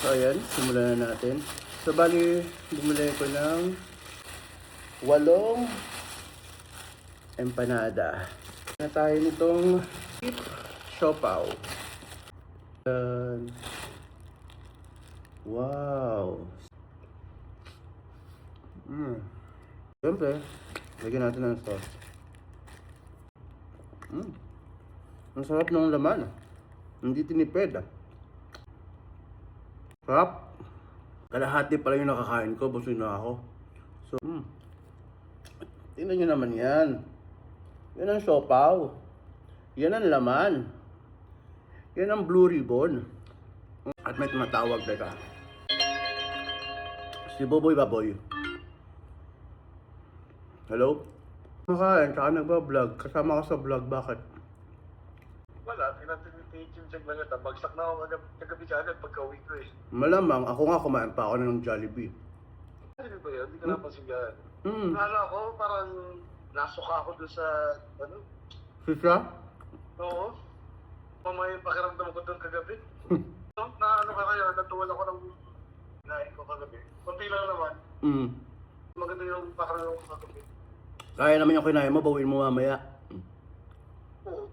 So ayan, simulan na natin. So bali, bumili ko ng 8 empanada. Na tayo nitong siopaw. Wow. Siyempre, lagyan natin ng sauce. Ang sarap ng laman. Hindi tinipid. Sarap. Kalahati pala yung nakakain ko. Busog na ako. So, tingnan nyo naman yan. Yan ang siopaw. Yan ang laman. Yan ang blue ribbon. At may tumatawag, teka. Si Boboy Baboy. Hello? Makain, tsaka nagbablog. Kasama ka sa vlog, bakit? Wala, tinatinitin lang ito. Bagsak na ako kagabi ka agad pagka-uwi ko eh. Malamang, ako nga kumain pa ako ng Jollibee. Ano ba yun? Hindi ka napasingahan. Ano ako, parang nasuka ako doon sa, Sisra? Oo. Mamaya yung pakiramdam ko doon kagabi. Na ano ka kaya, natuwal ako ng nain ko kagabi. Kunti lang naman. Maganda yung pakiramdam ko kagabi. Kaya naman yung kinain mo, bawin mo mamaya. Oo,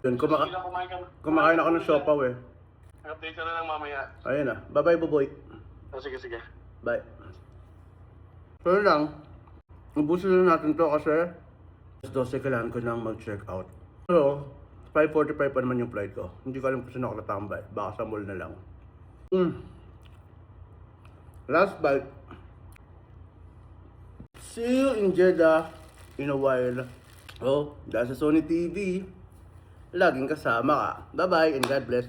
Yun, kumakain ako ng siopaw eh. update ka na lang mamaya. Ayun na. Bye-bye, Boboy. Sige, sige. Bye. So yun lang. Ubusin na natin to kasi 12 kailangan ko nang mag-check out. Pero 5:45 pa naman yung flight ko. Hindi ko alam kung saan ako natambay. Baka sa mall na lang. Last bite. See you in Jeddah in a while. Oh, dahil sa Sony TV, laging kasama ka. Bye-bye and God bless.